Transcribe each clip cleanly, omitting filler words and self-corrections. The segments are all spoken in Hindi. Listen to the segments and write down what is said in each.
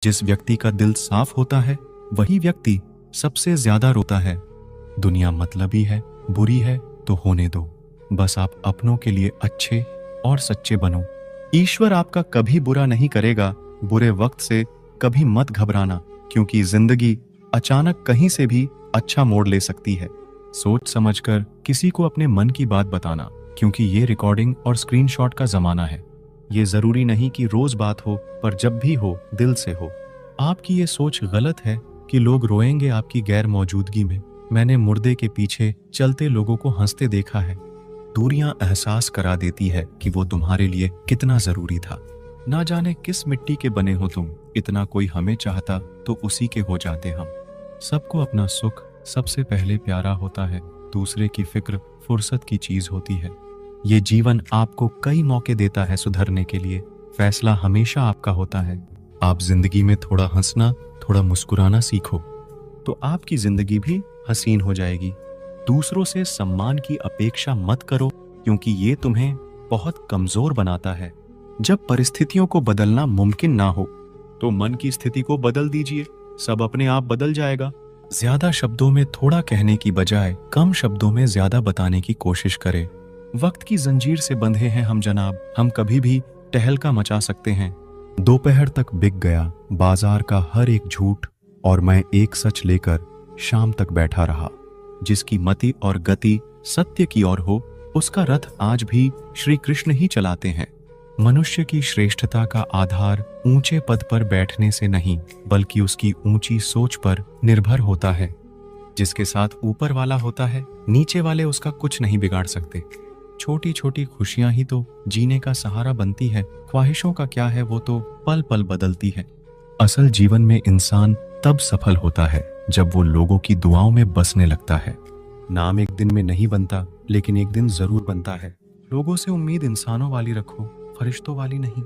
जिस व्यक्ति का दिल साफ होता है वही व्यक्ति सबसे ज्यादा रोता है। दुनिया मतलबी है, बुरी है तो होने दो। बस आप अपनों के लिए अच्छे और सच्चे बनो। ईश्वर आपका कभी बुरा नहीं करेगा। बुरे वक्त से कभी मत घबराना, क्योंकि जिंदगी अचानक कहीं से भी अच्छा मोड़ ले सकती है। सोच समझकर किसी को अपने मन की बात बताना, क्योंकि ये रिकॉर्डिंग और स्क्रीनशॉट का जमाना है। ये जरूरी नहीं कि रोज बात हो, पर जब भी हो दिल से हो। आपकी ये सोच गलत है कि लोग रोएंगे आपकी गैर मौजूदगी में। मैंने मुर्दे के पीछे चलते लोगों को हंसते देखा है। दूरियां एहसास करा देती है कि वो तुम्हारे लिए कितना जरूरी था। ना जाने किस मिट्टी के बने हो तुम, इतना कोई हमें चाहता तो उसी के हो जाते हम। सबको अपना सुख सबसे पहले प्यारा होता है, दूसरे की फिक्र फुर्सत की चीज होती है। ये जीवन आपको कई मौके देता है सुधरने के लिए। फैसला हमेशा आपका होता है। आप जिंदगी में थोड़ा हंसना, थोड़ा मुस्कुराना सीखो तो आपकी जिंदगी भी हसीन हो जाएगी। दूसरों से सम्मान की अपेक्षा मत करो, क्योंकि ये तुम्हें बहुत कमजोर बनाता है। जब परिस्थितियों को बदलना मुमकिन ना हो तो मन की स्थिति को बदल दीजिए, सब अपने आप बदल जाएगा। ज्यादा शब्दों में थोड़ा कहने की बजाय कम शब्दों में ज्यादा बताने की कोशिश करें। वक्त की जंजीर से बंधे हैं हम जनाब, हम कभी भी टहलका मचा सकते हैं। दोपहर तक बिक गया बाजार का हर एक झूठ, और मैं एक सच लेकर शाम तक बैठा रहा। जिसकी मति और गति सत्य की ओर हो, उसका रथ आज भी श्री कृष्ण ही चलाते हैं। मनुष्य की श्रेष्ठता का आधार ऊंचे पद पर बैठने से नहीं, बल्कि उसकी ऊंची सोच पर निर्भर होता है। जिसके साथ ऊपर वाला होता है, नीचे वाले उसका कुछ नहीं बिगाड़ सकते। छोटी छोटी खुशियां ही तो जीने का सहारा बनती है। ख्वाहिशों का क्या है, वो तो पल पल बदलती है। असल जीवन में इंसान तब सफल होता है जब वो लोगों की दुआओं में बसने लगता है। नाम एक दिन में नहीं बनता, लेकिन एक दिन जरूर बनता है। लोगों से उम्मीद इंसानों वाली रखो, फरिश्तों वाली नहीं।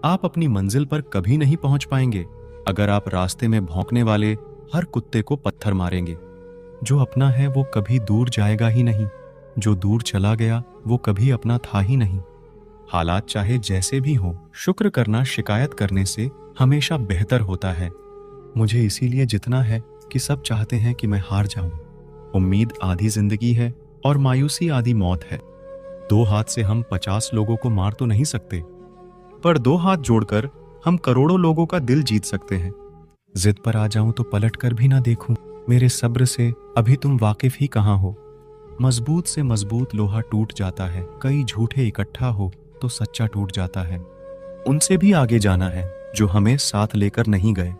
आप अपनी मंजिल पर कभी नहीं पहुंच पाएंगे अगर आप रास्ते में भौंकने वाले हर कुत्ते को पत्थर मारेंगे। जो अपना है वो कभी दूर जाएगा ही नहीं, जो दूर चला गया वो कभी अपना था ही नहीं। हालात चाहे जैसे भी हो, शुक्र करना शिकायत करने से हमेशा बेहतर होता है। मुझे इसीलिए जितना है कि सब चाहते हैं कि मैं हार जाऊं। उम्मीद आधी जिंदगी है और मायूसी आधी मौत है। दो हाथ से हम 50 लोगों को मार तो नहीं सकते, पर दो हाथ जोड़कर हम करोड़ों लोगों का दिल जीत सकते हैं। जिद पर आ जाऊं तो पलट कर भी ना देखूं। मेरे सब्र से अभी तुम वाकिफ ही कहां हो। मजबूत से मजबूत लोहा टूट जाता है, कई झूठे इकट्ठा हो तो सच्चा टूट जाता है। उनसे भी आगे जाना है जो हमें साथ लेकर नहीं गए।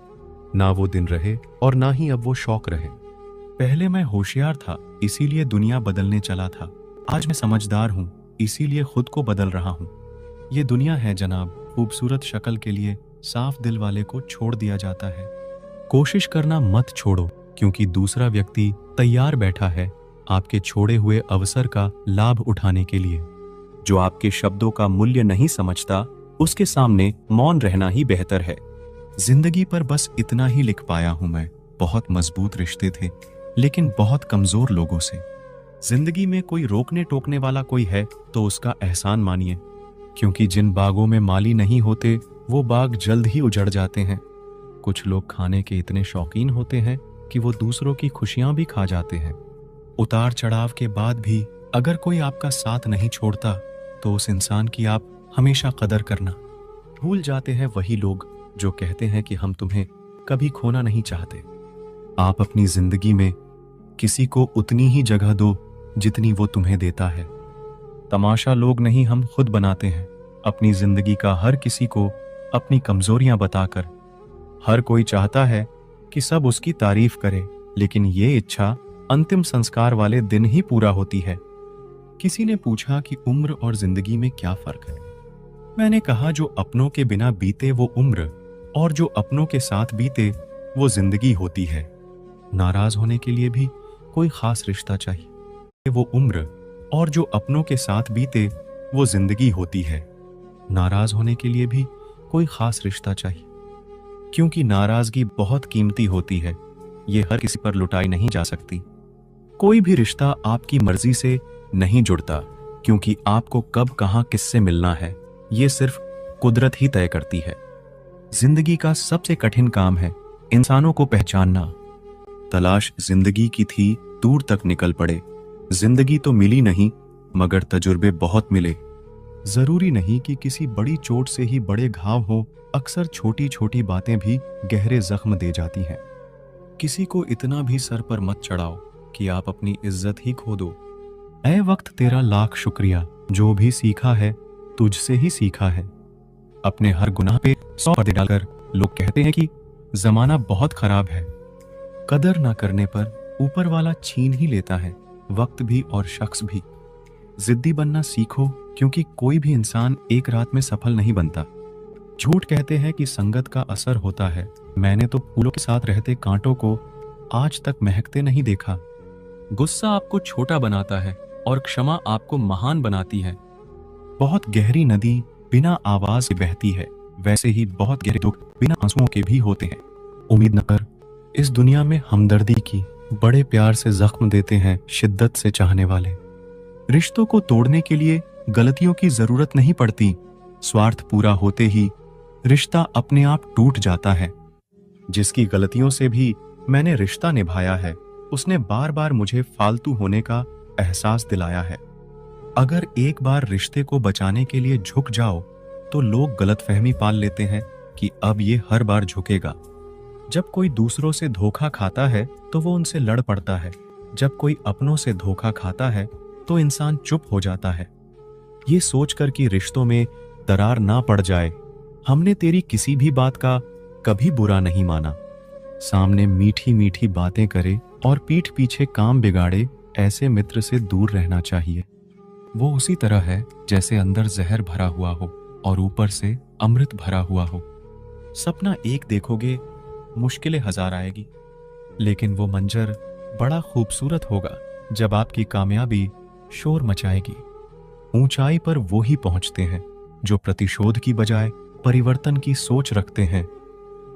ना वो दिन रहे और ना ही अब वो शौक रहे। पहले मैं होशियार था, इसीलिए दुनिया बदलने चला था। आज मैं समझदार हूं, इसीलिए खुद को बदल रहा हूं। ये दुनिया है जनाब, खूबसूरत शक्ल के लिए साफ दिल वाले को छोड़ दिया जाता है। कोशिश करना मत छोड़ो, क्योंकि दूसरा व्यक्ति तैयार बैठा है आपके छोड़े हुए अवसर का लाभ उठाने के लिए। जो आपके शब्दों का मूल्य नहीं समझता, उसके सामने मौन रहना ही बेहतर है। जिंदगी पर बस इतना ही लिख पाया हूं मैं। बहुत मजबूत रिश्ते थे, लेकिन बहुत कमजोर लोगों से। जिंदगी में कोई रोकने टोकने वाला कोई है तो उसका एहसान मानिए, क्योंकि जिन बागों में माली नहीं होते वो बाग जल्द ही उजड़ जाते हैं। कुछ लोग खाने के इतने शौकीन होते हैं कि वो दूसरों की खुशियां भी खा जाते हैं। उतार चढ़ाव के बाद भी अगर कोई आपका साथ नहीं छोड़ता तो उस इंसान की आप हमेशा कदर करना। भूल जाते हैं वही लोग जो कहते हैं कि हम तुम्हें कभी खोना नहीं चाहते। आप अपनी जिंदगी में किसी को उतनी ही जगह दो जितनी वो तुम्हें देता है। तमाशा लोग नहीं, हम खुद बनाते हैं अपनी जिंदगी का हर किसी को अपनी कमजोरियां बताकर। हर कोई चाहता है कि सब उसकी तारीफ करे, लेकिन ये इच्छा अंतिम संस्कार वाले दिन ही पूरा होती है। किसी ने पूछा कि उम्र और जिंदगी में क्या फर्क है। मैंने कहा, जो अपनों के बिना बीते वो उम्र, और जो अपनों के साथ बीते वो जिंदगी होती है। नाराज होने के लिए भी कोई खास रिश्ता चाहिए। वो उम्र, और जो अपनों के साथ बीते वो जिंदगी होती है। नाराज होने के लिए भी कोई खास रिश्ता चाहिए, क्योंकि नाराजगी बहुत कीमती होती है। ये हर किसी पर लुटाई नहीं जा सकती। कोई भी रिश्ता आपकी मर्जी से नहीं जुड़ता, क्योंकि आपको कब कहां किससे मिलना है ये सिर्फ कुदरत ही तय करती है। जिंदगी का सबसे कठिन काम है इंसानों को पहचानना। तलाश जिंदगी की थी, दूर तक निकल पड़े। जिंदगी तो मिली नहीं, मगर तजुर्बे बहुत मिले। जरूरी नहीं कि किसी बड़ी चोट से ही बड़े घाव हो, अक्सर छोटी छोटी बातें भी गहरे जख्म दे जाती हैं। किसी को इतना भी सर पर मत चढ़ाओ कि आप अपनी इज्जत ही खो दो। ऐ वक्त तेरा लाख शुक्रिया, जो भी सीखा है तुझसे ही सीखा है। अपने हर गुनाह पे 100 पर्दे डालकर लोग कहते हैं कि जमाना बहुत खराब है। कदर ना करने पर ऊपर वाला छीन ही लेता है, वक्त भी और शख्स भी। जिद्दी बनना सीखो, क्योंकि कोई भी इंसान एक रात में सफल नहीं बनता। झूठ कहते हैं कि संगत का असर होता है। मैंने तो फूलों के साथ रहते कांटों को आज तक महकते नहीं देखा। गुस्सा आपको छोटा बनाता है और क्षमा आपको महान बनाती है। बहुत गहरी नदी बिना आवाज से बहती है, वैसे ही बहुत गहरे दुख बिना आंसुओं के भी होते हैं। उम्मीद न कर, इस दुनिया में हमदर्दी की बड़े प्यार से जख्म देते हैं शिद्दत से चाहने वाले। रिश्तों को तोड़ने के लिए गलतियों की जरूरत नहीं पड़ती। स्वार्थ पूरा होते ही रिश्ता अपने आप टूट जाता है। जिसकी गलतियों से भी मैंने रिश्ता निभाया है, उसने बार बार मुझे फालतू होने का एहसास दिलाया है। अगर एक बार रिश्ते को बचाने के लिए झुक जाओ तो लोग गलतफहमी पाल लेते हैं कि अब ये हर बार झुकेगा। जब कोई दूसरों से धोखा खाता है तो वो उनसे लड़ पड़ता है। जब कोई अपनों से धोखा खाता है तो इंसान चुप हो जाता है। ये सोचकर कि रिश्तों में दरार ना पड़ जाए, हमने तेरी किसी भी बात का कभी बुरा नहीं माना। सामने मीठी मीठी बातें करे और पीठ पीछे काम बिगाड़े, ऐसे मित्र से दूर रहना चाहिए। वो उसी तरह है जैसे अंदर जहर भरा हुआ हो और ऊपर से अमृत भरा हुआ हो। सपना एक देखोगे, मुश्किलें हजार आएगी, लेकिन वो मंजर बड़ा खूबसूरत होगा जब आपकी कामयाबी शोर मचाएगी। ऊंचाई पर वो ही पहुंचते हैं जो प्रतिशोध की बजाय परिवर्तन की सोच रखते हैं।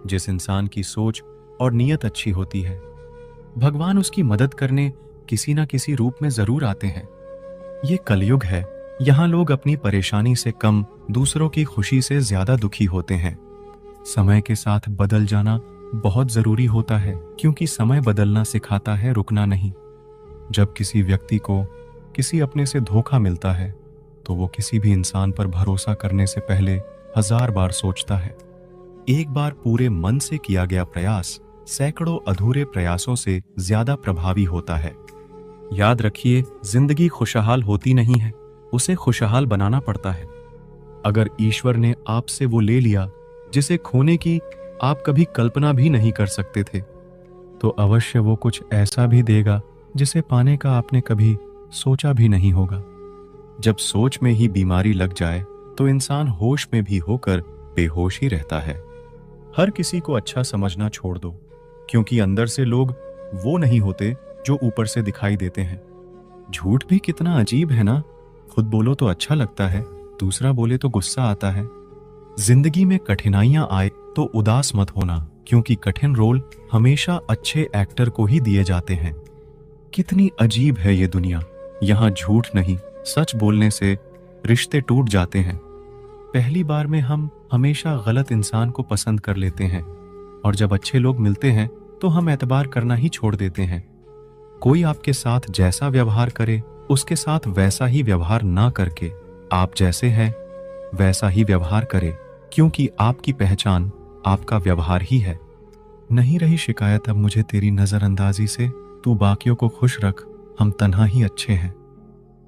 जिस इंसान की सोच और नीयत अच्छी होती है, भगवान उसकी मदद करने किसी न किसी रूप में जरूर आते हैं। ये कलयुग है, यहाँ लोग अपनी परेशानी से कम दूसरों की खुशी से ज्यादा दुखी होते हैं। समय के साथ बदल जाना बहुत जरूरी होता है, क्योंकि समय बदलना सिखाता है, रुकना नहीं। जब किसी व्यक्ति को किसी अपने से धोखा मिलता है तो वो किसी भी इंसान पर भरोसा करने से पहले 1000 बार सोचता है। एक बार पूरे मन से किया गया प्रयास सैकड़ों अधूरे प्रयासों से ज्यादा प्रभावी होता है। याद रखिए, जिंदगी खुशहाल होती नहीं है, उसे खुशहाल बनाना पड़ता है। अगर ईश्वर ने आपसे वो ले लिया जिसे खोने की आप कभी कल्पना भी नहीं कर सकते थे, तो अवश्य वो कुछ ऐसा भी देगा जिसे पाने का आपने कभी सोचा भी नहीं होगा। जब सोच में ही बीमारी लग जाए तो इंसान होश में भी होकर बेहोश ही रहता है। हर किसी को अच्छा समझना छोड़ दो, क्योंकि अंदर से लोग वो नहीं होते जो ऊपर से दिखाई देते हैं। झूठ भी कितना अजीब है ना, खुद बोलो तो अच्छा लगता है, दूसरा बोले तो गुस्सा आता है। जिंदगी में कठिनाइयां आए तो उदास मत होना, क्योंकि कठिन रोल हमेशा अच्छे एक्टर को ही दिए जाते हैं। कितनी अजीब है ये दुनिया, यहाँ झूठ नहीं, सच बोलने से रिश्ते टूट जाते हैं। पहली बार में हम हमेशा गलत इंसान को पसंद कर लेते हैं, और जब अच्छे लोग मिलते हैं तो हम एतबार करना ही छोड़ देते हैं। कोई आपके साथ जैसा व्यवहार करे, उसके साथ वैसा ही व्यवहार ना करके आप जैसे हैं वैसा ही व्यवहार करे, क्योंकि आपकी पहचान आपका व्यवहार ही है। नहीं रही शिकायत अब मुझे तेरी नजरअंदाजी से, तू बाकियों को खुश रख, हम तन्हा ही अच्छे हैं।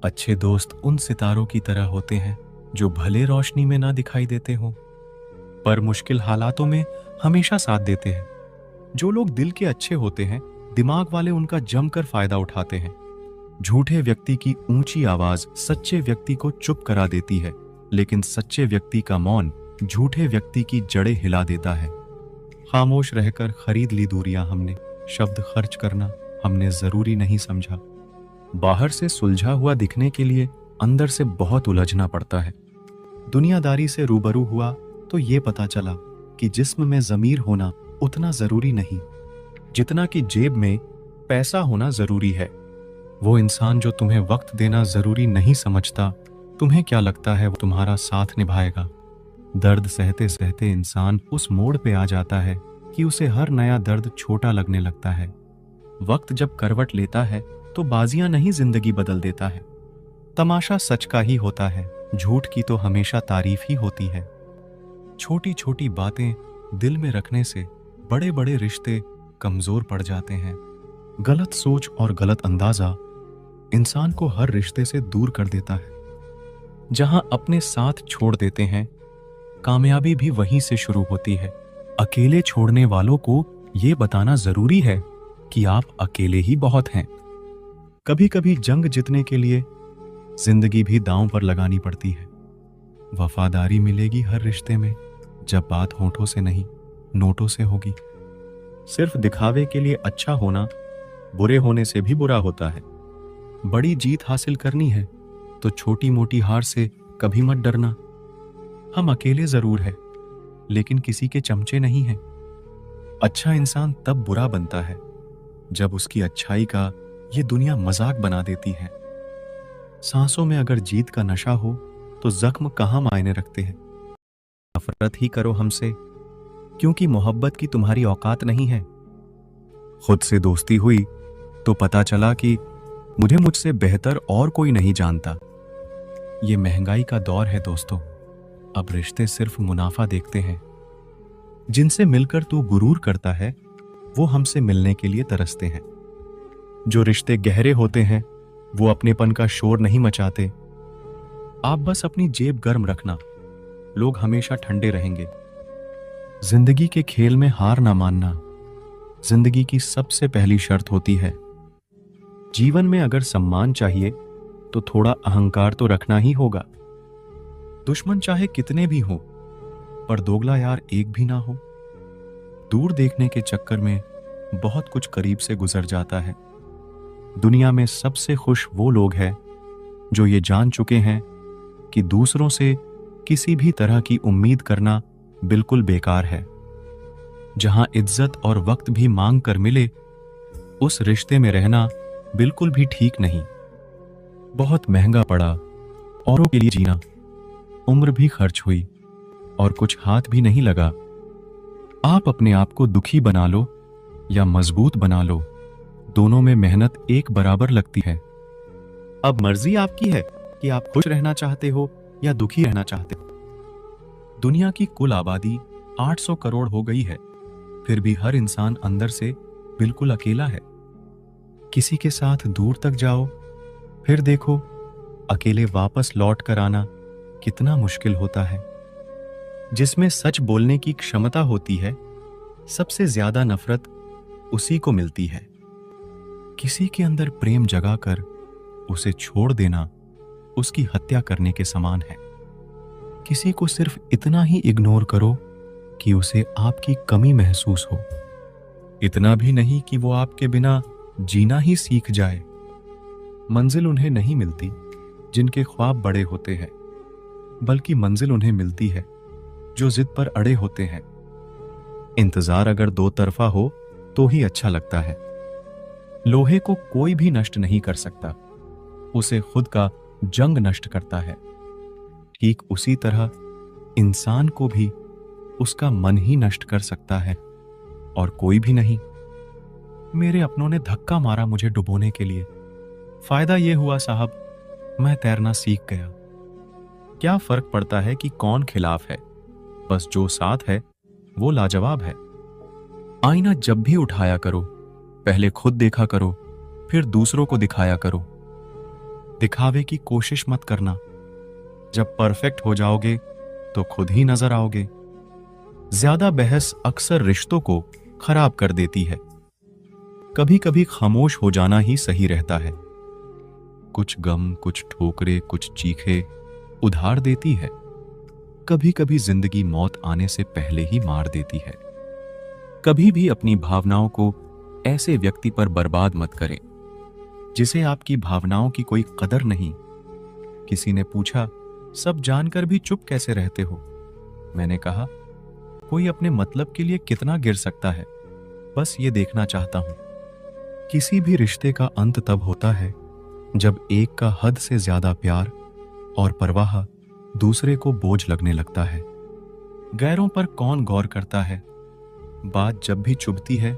अच्छे दोस्त उन सितारों की तरह होते हैं जो भले रोशनी में ना दिखाई देते हों, पर मुश्किल हालातों में हमेशा साथ देते हैं। जो लोग दिल के अच्छे होते हैं, दिमाग वाले उनका जमकर फायदा उठाते हैं। झूठे व्यक्ति की ऊंची आवाज सच्चे व्यक्ति को चुप करा देती है, लेकिन सच्चे व्यक्ति का मौन झूठे व्यक्ति की जड़ें हिला देता है। खामोश रहकर खरीद ली दूरियां हमने, शब्द खर्च करना हमने जरूरी नहीं समझा। बाहर से सुलझा हुआ दिखने के लिए अंदर से बहुत उलझना पड़ता है। दुनियादारी से रूबरू हुआ तो ये पता चला कि जिस्म में ज़मीर होना उतना जरूरी नहीं जितना कि जेब में पैसा होना जरूरी है। वो इंसान जो तुम्हें वक्त देना जरूरी नहीं समझता, तुम्हें क्या लगता है वो तुम्हारा साथ निभाएगा? दर्द सहते सहते इंसान उस मोड़ पे आ जाता है कि उसे हर नया दर्द छोटा लगने लगता है। वक्त जब करवट लेता है तो बाजियां नहीं जिंदगी बदल देता है। तमाशा सच का ही होता है, झूठ की तो हमेशा तारीफ ही होती है। छोटी छोटी बातें दिल में रखने से बड़े बड़े रिश्ते कमजोर पड़ जाते हैं। गलत सोच और गलत अंदाजा इंसान को हर रिश्ते से दूर कर देता है। जहां अपने साथ छोड़ देते हैं, कामयाबी भी वहीं से शुरू होती है। अकेले छोड़ने वालों को यह बताना जरूरी है कि आप अकेले ही बहुत हैं। कभी कभी जंग जीतने के लिए जिंदगी भी दांव पर लगानी पड़ती है। वफादारी मिलेगी हर रिश्ते में, जब बात होठों से नहीं नोटों से होगी। सिर्फ दिखावे के लिए अच्छा होना बुरे होने से भी बुरा होता है। बड़ी जीत हासिल करनी है तो छोटी मोटी हार से कभी मत डरना। हम अकेले जरूर हैं, लेकिन किसी के चमचे नहीं हैं। अच्छा इंसान तब बुरा बनता है जब उसकी अच्छाई का ये दुनिया मजाक बना देती है। सांसों में अगर जीत का नशा हो तो जख्म कहां मायने रखते हैं। नफरत ही करो हमसे, क्योंकि मोहब्बत की तुम्हारी औकात नहीं है। खुद से दोस्ती हुई तो पता चला कि मुझसे बेहतर और कोई नहीं जानता। ये महंगाई का दौर है दोस्तों, अब रिश्ते सिर्फ मुनाफा देखते हैं। जिनसे मिलकर तू गुरूर करता है वो हमसे मिलने के लिए तरसते हैं। जो रिश्ते गहरे होते हैं वो अपनेपन का शोर नहीं मचाते। आप बस अपनी जेब गर्म रखना, लोग हमेशा ठंडे रहेंगे। जिंदगी के खेल में हार ना मानना जिंदगी की सबसे पहली शर्त होती है। जीवन में अगर सम्मान चाहिए तो थोड़ा अहंकार तो रखना ही होगा। दुश्मन चाहे कितने भी हो, पर दोगला यार एक भी ना हो। दूर देखने के चक्कर में बहुत कुछ करीब से गुजर जाता है। दुनिया में सबसे खुश वो लोग हैं जो ये जान चुके हैं कि दूसरों से किसी भी तरह की उम्मीद करना बिल्कुल बेकार है। जहां इज्जत और वक्त भी मांग कर मिले, उस रिश्ते में रहना बिल्कुल भी ठीक नहीं। बहुत महंगा पड़ा औरों के लिए जीना, उम्र भी खर्च हुई और कुछ हाथ भी नहीं लगा। आप अपने आप को दुखी बना लो या मजबूत बना लो, दोनों में मेहनत एक बराबर लगती है। अब मर्जी आपकी है कि आप खुश रहना चाहते हो या दुखी रहना चाहते हो। दुनिया की कुल आबादी 800 करोड़ हो गई है, फिर भी हर इंसान अंदर से बिल्कुल अकेला है। किसी के साथ दूर तक जाओ, फिर देखो अकेले वापस लौट कर आना कितना मुश्किल होता है। जिसमें सच बोलने की क्षमता होती है, सबसे ज्यादा नफरत उसी को मिलती है। किसी के अंदर प्रेम जगाकर उसे छोड़ देना उसकी हत्या करने के समान है। किसी को सिर्फ इतना ही इग्नोर करो कि उसे आपकी कमी महसूस हो, इतना भी नहीं कि वो आपके बिना जीना ही सीख जाए। मंजिल उन्हें नहीं मिलती जिनके ख्वाब बड़े होते हैं, बल्कि मंजिल उन्हें मिलती है जो जिद पर अड़े होते हैं। इंतजार अगर दो तरफा हो तो ही अच्छा लगता है। लोहे को कोई भी नष्ट नहीं कर सकता, उसे खुद का जंग नष्ट करता है। ठीक उसी तरह इंसान को भी उसका मन ही नष्ट कर सकता है और कोई भी नहीं। मेरे अपनों ने धक्का मारा मुझे डुबोने के लिए। फायदा यह हुआ साहब, मैं तैरना सीख गया। क्या फर्क पड़ता है कि कौन खिलाफ है, बस जो साथ है वो लाजवाब है। आईना जब भी उठाया करो, पहले खुद देखा करो, फिर दूसरों को दिखाया करो। दिखावे की कोशिश मत करना, जब परफेक्ट हो जाओगे तो खुद ही नजर आओगे। ज्यादा बहस अक्सर रिश्तों को खराब कर देती है। कभी कभी खामोश हो जाना ही सही रहता है। कुछ गम, कुछ ठोकरे, कुछ चीखे उधार देती है। कभी कभी जिंदगी मौत आने से पहले ही मार देती है। कभी भी अपनी भावनाओं को ऐसे व्यक्ति पर बर्बाद मत करें जिसे आपकी भावनाओं की कोई कदर नहीं। किसी ने पूछा, सब जानकर भी चुप कैसे रहते हो? मैंने कहा, कोई अपने मतलब के लिए कितना गिर सकता है, बस ये देखना चाहता हूं। किसी भी रिश्ते का अंत तब होता है जब एक का हद से ज्यादा प्यार और परवाह दूसरे को बोझ लगने लगता है। गैरों पर कौन गौर करता है। बात जब भी चुभती है,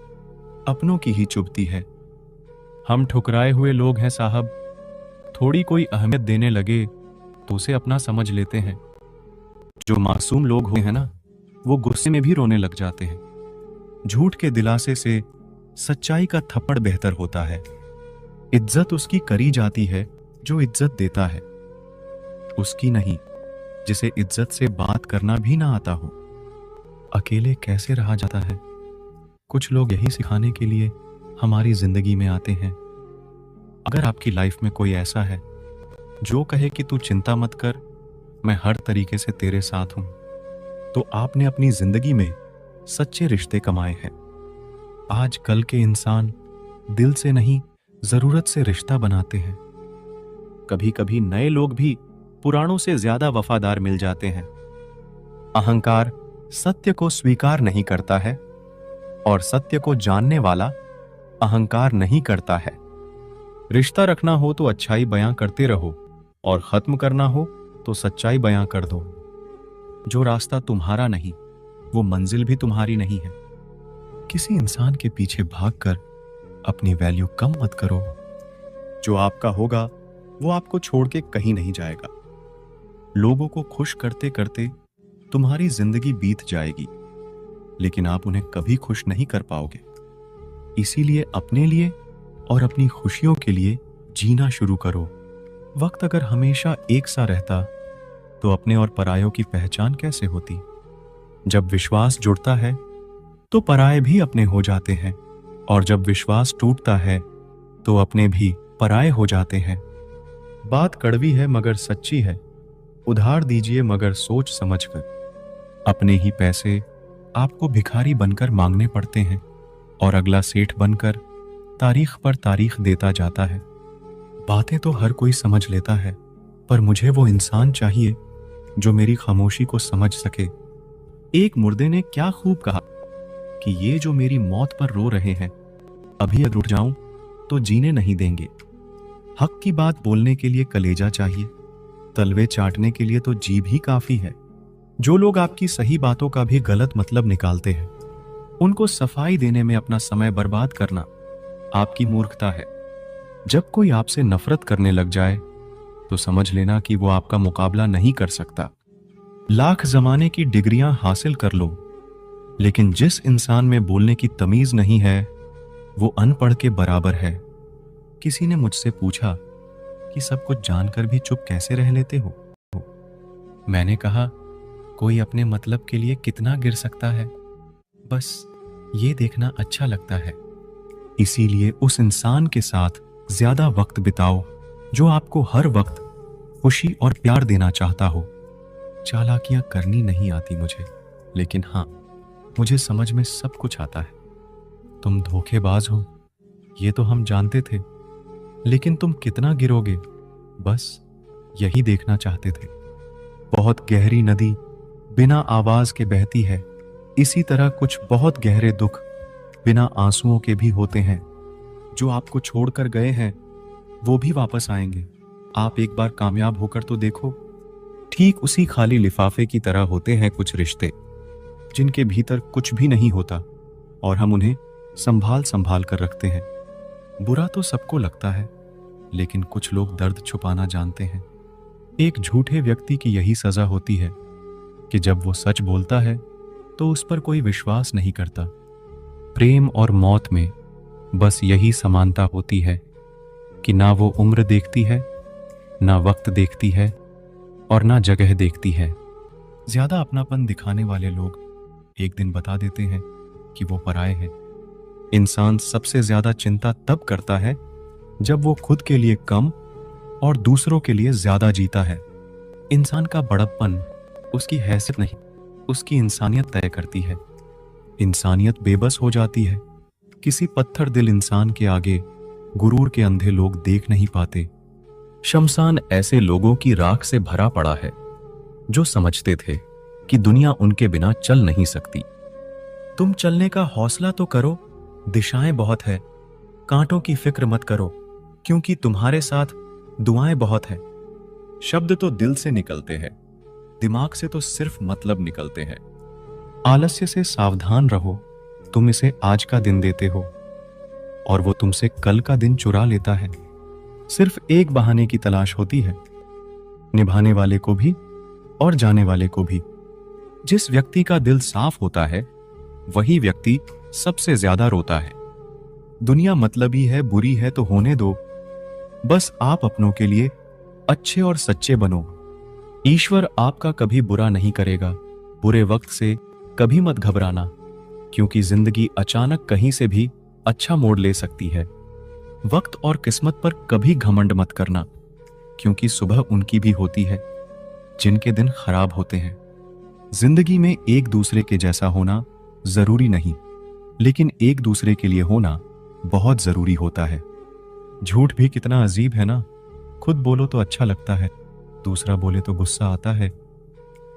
अपनों की ही चुभती है। हम ठुकराए हुए लोग हैं साहब। थोड़ी कोई अहमियत देने लगे तो उसे अपना समझ लेते हैं। जो मासूम लोग हुए हैं ना, वो गुस्से में भी रोने लग जाते हैं। झूठ के दिलासे से सच्चाई का थप्पड़ बेहतर होता है। इज्जत उसकी करी जाती है जो इज्जत देता है, उसकी नहीं जिसे इज्जत से बात करना भी ना आता हो। अकेले कैसे रहा जाता है? कुछ लोग यही सिखाने के लिए हमारी जिंदगी में आते हैं। अगर आपकी लाइफ में कोई ऐसा है जो कहे कि तू चिंता मत कर, मैं हर तरीके से तेरे साथ हूं, तो आपने अपनी जिंदगी में सच्चे रिश्ते कमाए हैं। आज कल के इंसान दिल से नहीं, जरूरत से रिश्ता बनाते हैं। कभी कभी नए लोग भी पुरानों से ज्यादा वफादार मिल जाते हैं। अहंकार सत्य को स्वीकार नहीं करता है और सत्य को जानने वाला अहंकार नहीं करता है। रिश्ता रखना हो तो अच्छाई बयां करते रहो और खत्म करना हो तो सच्चाई बयां कर दो। जो रास्ता तुम्हारा नहीं, वो मंजिल भी तुम्हारी नहीं है। किसी इंसान के पीछे भागकर अपनी वैल्यू कम मत करो। जो आपका होगा वो आपको छोड़ के कहीं नहीं जाएगा। लोगों को खुश करते करते तुम्हारी जिंदगी बीत जाएगी, लेकिन आप उन्हें कभी खुश नहीं कर पाओगे। इसीलिए अपने लिए और अपनी खुशियों के लिए जीना शुरू करो। वक्त अगर हमेशा एक सा रहता तो अपने और परायों की पहचान कैसे होती? जब विश्वास जुड़ता है तो पराये भी अपने हो जाते हैं, और जब विश्वास टूटता है तो अपने भी पराये हो जाते हैं। बात कड़वी है मगर सच्ची है। उधार दीजिए मगर सोच समझकर। अपने ही पैसे आपको भिखारी बनकर मांगने पड़ते हैं और अगला सेठ बनकर तारीख पर तारीख देता जाता है। बातें तो हर कोई समझ लेता है, पर मुझे वो इंसान चाहिए जो मेरी खामोशी को समझ सके। एक मुर्दे ने क्या खूब कहा कि ये जो मेरी मौत पर रो रहे हैं, अभी अगर उठ जाऊं तो जीने नहीं देंगे। हक की बात बोलने के लिए कलेजा चाहिए, तलवे चाटने के लिए तो जीभ ही काफी है। जो लोग आपकी सही बातों का भी गलत मतलब निकालते हैं, उनको सफाई देने में अपना समय बर्बाद करना आपकी मूर्खता है। जब कोई आपसे नफरत करने लग जाए तो समझ लेना कि वो आपका मुकाबला नहीं कर सकता। लाख जमाने की डिग्रियां हासिल कर लो, लेकिन जिस इंसान में बोलने की तमीज नहीं है वो अनपढ़ के बराबर है। किसी ने मुझसे पूछा कि सब कुछ जानकर भी चुप कैसे रह लेते हो? मैंने कहा, कोई अपने मतलब के लिए कितना गिर सकता है, बस ये देखना अच्छा लगता है। इसीलिए उस इंसान के साथ ज्यादा वक्त बिताओ जो आपको हर वक्त खुशी और प्यार देना चाहता हो। चालाकियां करनी नहीं आती मुझे, लेकिन हाँ, मुझे समझ में सब कुछ आता है। तुम धोखेबाज हो ये तो हम जानते थे, लेकिन तुम कितना गिरोगे बस यही देखना चाहते थे। बहुत गहरी नदी बिना आवाज के बहती है, इसी तरह कुछ बहुत गहरे दुख बिना आंसुओं के भी होते हैं। जो आपको छोड़कर गए हैं वो भी वापस आएंगे। आप एक बार कामयाब होकर तो देखो। ठीक उसी खाली लिफाफे की तरह होते हैं कुछ रिश्ते, जिनके भीतर कुछ भी नहीं होता और हम उन्हें संभाल संभाल कर रखते हैं। बुरा तो सबको लगता है, लेकिन कुछ लोग दर्द छुपाना जानते हैं। एक झूठे व्यक्ति की यही सजा होती है कि जब वो सच बोलता है तो उस पर कोई विश्वास नहीं करता। प्रेम और मौत में बस यही समानता होती है कि ना वो उम्र देखती है, ना वक्त देखती है और ना जगह देखती है। ज्यादा अपनापन दिखाने वाले लोग एक दिन बता देते हैं कि वो पराये हैं। इंसान सबसे ज्यादा चिंता तब करता है जब वो खुद के लिए कम और दूसरों के लिए ज्यादा जीता है। इंसान का बड़प्पन उसकी हैसियत नहीं, उसकी इंसानियत तय करती है। इंसानियत बेबस हो जाती है। किसी पत्थर दिल इंसान के आगे गुरूर के अंधे लोग देख नहीं पाते। शमशान ऐसे लोगों की राख से भरा पड़ा है जो समझते थे कि दुनिया उनके बिना चल नहीं सकती। तुम चलने का हौसला तो करो, दिशाएं बहुत है। कांटों की फिक्र मत करो, क्योंकि तुम्हारे साथ दुआएं बहुत है। शब्द तो दिल से निकलते हैं, दिमाग से तो सिर्फ मतलब निकलते हैं। आलस्य से सावधान रहो, तुम इसे आज का दिन देते हो और वो तुमसे कल का दिन चुरा लेता है। सिर्फ एक बहाने की तलाश होती है, निभाने वाले को भी और जाने वाले को भी। जिस व्यक्ति का दिल साफ होता है वही व्यक्ति सबसे ज्यादा रोता है। दुनिया मतलबी है, बुरी है तो होने दो, बस आप अपनों के लिए अच्छे और सच्चे बनो। ईश्वर आपका कभी बुरा नहीं करेगा। बुरे वक्त से कभी मत घबराना, क्योंकि जिंदगी अचानक कहीं से भी अच्छा मोड़ ले सकती है। वक्त और किस्मत पर कभी घमंड मत करना, क्योंकि सुबह उनकी भी होती है जिनके दिन खराब होते हैं। जिंदगी में एक दूसरे के जैसा होना जरूरी नहीं, लेकिन एक दूसरे के लिए होना बहुत जरूरी होता है। झूठ भी कितना अजीब है ना, खुद बोलो तो अच्छा लगता है, दूसरा बोले तो गुस्सा आता है।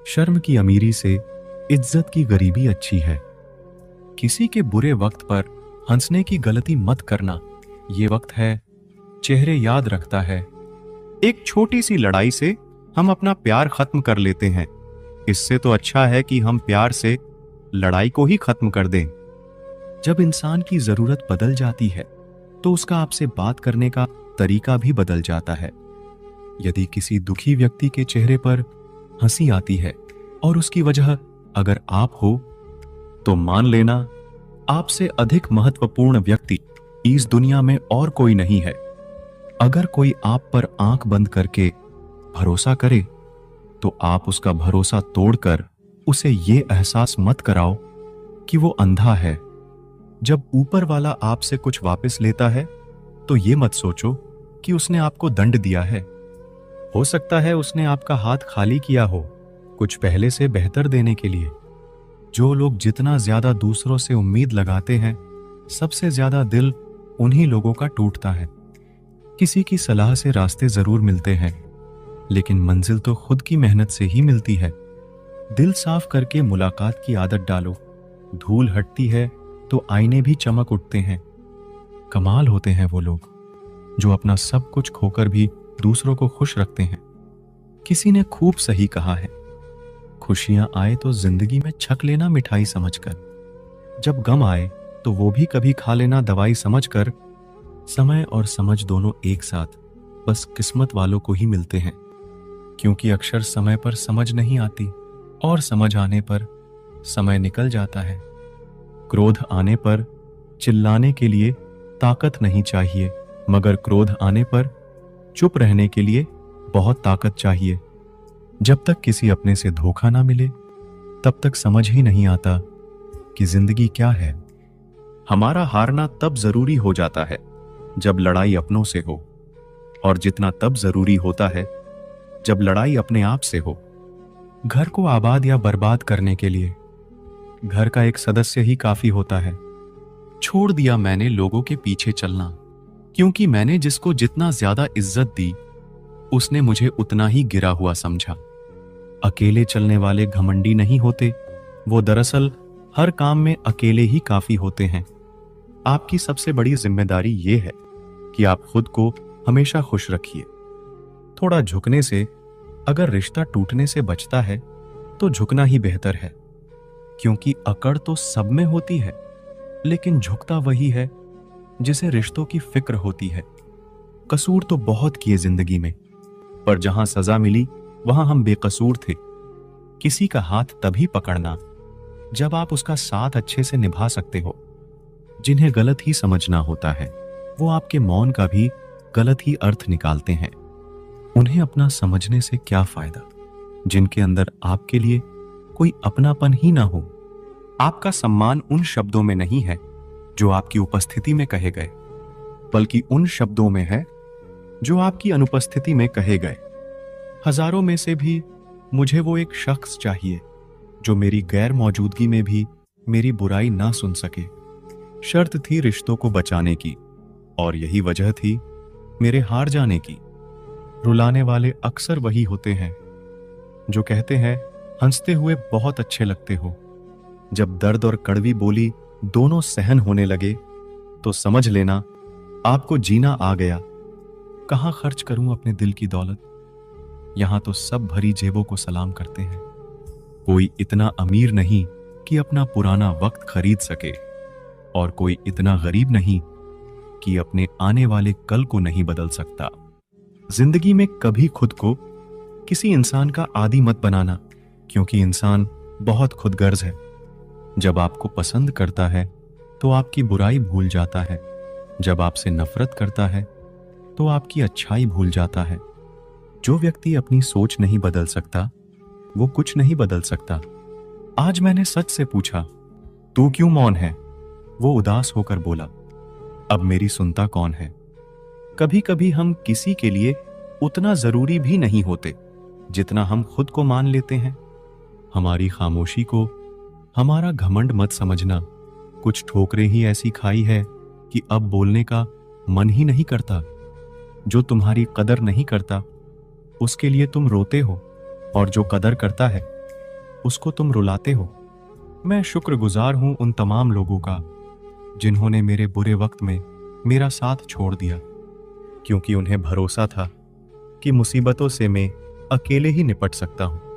शर्म की अमीरी से इज्जत की गरीबी अच्छी है। किसी के बुरे वक्त पर हंसने की गलती मत करना। ये वक्त है, चेहरे याद रखता है। एक छोटी सी लड़ाई से हम अपना प्यार खत्म कर लेते हैं। इससे तो अच्छा है कि हम प्यार से लड़ाई को ही खत्म कर दें। जब इंसान की जरूरत बदल जाती है तो उसका आपसे बात करने का तरीका भी बदल जाता है। यदि किसी दुखी व्यक्ति के चेहरे पर हंसी आती है और उसकी वजह अगर आप हो, तो मान लेना आपसे अधिक महत्वपूर्ण व्यक्ति इस दुनिया में और कोई नहीं है। अगर कोई आप पर आंख बंद करके भरोसा करे तो आप उसका भरोसा तोड़कर उसे ये एहसास मत कराओ कि वो अंधा है। जब ऊपर वाला आपसे कुछ वापस लेता है तो ये मत सोचो कि उसने आपको दंड दिया है। हो सकता है उसने आपका हाथ खाली किया हो, कुछ पहले से बेहतर देने के लिए। जो लोग जितना ज्यादा दूसरों से उम्मीद लगाते हैं, सबसे ज्यादा दिल उन्हीं लोगों का टूटता है। किसी की सलाह से रास्ते जरूर मिलते हैं, लेकिन मंजिल तो खुद की मेहनत से ही मिलती है। दिल साफ करके मुलाकात की आदत डालो। धूल हटती है तो आईने भी चमक उठते हैं। कमाल होते हैं वो लोग जो अपना सब कुछ खोकर भी दूसरों को खुश रखते हैं। किसी ने खूब सही कहा है, खुशियां आए तो जिंदगी में छक लेना मिठाई समझकर। जब गम आए तो वो भी कभी खा लेना दवाई समझकर। समय और समझ दोनों एक साथ बस किस्मत वालों को ही मिलते हैं, क्योंकि अक्सर समय पर समझ नहीं आती और समझ आने पर समय निकल जाता है। क्रोध आने पर चिल्लाने के लिए ताकत नहीं चाहिए, मगर क्रोध आने पर चुप रहने के लिए बहुत ताकत चाहिए। जब तक किसी अपने से धोखा ना मिले तब तक समझ ही नहीं आता कि जिंदगी क्या है। हमारा हारना तब जरूरी हो जाता है जब लड़ाई अपनों से हो, और जितना तब जरूरी होता है जब लड़ाई अपने आप से हो। घर को आबाद या बर्बाद करने के लिए घर का एक सदस्य ही काफी होता है। छोड़ दिया मैंने लोगों के पीछे चलना, क्योंकि मैंने जिसको जितना ज्यादा इज्जत दी उसने मुझे उतना ही गिरा हुआ समझा। अकेले चलने वाले घमंडी नहीं होते, वो दरअसल हर काम में अकेले ही काफी होते हैं। आपकी सबसे बड़ी जिम्मेदारी ये है कि आप खुद को हमेशा खुश रखिए। थोड़ा झुकने से अगर रिश्ता टूटने से बचता है तो झुकना ही बेहतर है, क्योंकि अकड़ तो सब में होती है, लेकिन झुकता वही है जिसे रिश्तों की फिक्र होती है। कसूर तो बहुत किए जिंदगी में, पर जहां सजा मिली वहां हम बेकसूर थे। किसी का हाथ तभी पकड़ना जब आप उसका साथ अच्छे से निभा सकते हो। जिन्हें गलत ही समझना होता है वो आपके मौन का भी गलत ही अर्थ निकालते हैं। उन्हें अपना समझने से क्या फायदा जिनके अंदर आपके लिए कोई अपनापन ही ना हो। आपका सम्मान उन शब्दों में नहीं है जो आपकी उपस्थिति में कहे गए, बल्कि उन शब्दों में है जो आपकी अनुपस्थिति में कहे गए। हजारों में से भी मुझे वो एक शख्स चाहिए जो मेरी गैर मौजूदगी में भी मेरी बुराई ना सुन सके। शर्त थी रिश्तों को बचाने की, और यही वजह थी मेरे हार जाने की। रुलाने वाले अक्सर वही होते हैं जो कहते हैं हंसते हुए बहुत अच्छे लगते हो। जब दर्द और कड़वी बोली दोनों सहन होने लगे तो समझ लेना आपको जीना आ गया। कहां खर्च करूं अपने दिल की दौलत, यहां तो सब भरी जेबों को सलाम करते हैं। कोई इतना अमीर नहीं कि अपना पुराना वक्त खरीद सके, और कोई इतना गरीब नहीं कि अपने आने वाले कल को नहीं बदल सकता। जिंदगी में कभी खुद को किसी इंसान का आदी मत बनाना, क्योंकि इंसान बहुत खुदगर्ज है। जब आपको पसंद करता है तो आपकी बुराई भूल जाता है, जब आपसे नफरत करता है तो आपकी अच्छाई भूल जाता है। जो व्यक्ति अपनी सोच नहीं बदल सकता वो कुछ नहीं बदल सकता। आज मैंने सच से पूछा, तू क्यों मौन है? वो उदास होकर बोला, अब मेरी सुनता कौन है? कभी कभी हम किसी के लिए उतना जरूरी भी नहीं होते जितना हम खुद को मान लेते हैं। हमारी खामोशी को हमारा घमंड मत समझना। कुछ ठोकरें ही ऐसी खाई है कि अब बोलने का मन ही नहीं करता। जो तुम्हारी कदर नहीं करता उसके लिए तुम रोते हो, और जो कदर करता है उसको तुम रुलाते हो। मैं शुक्रगुजार हूं उन तमाम लोगों का जिन्होंने मेरे बुरे वक्त में मेरा साथ छोड़ दिया, क्योंकि उन्हें भरोसा था कि मुसीबतों से मैं अकेले ही निपट सकता हूं।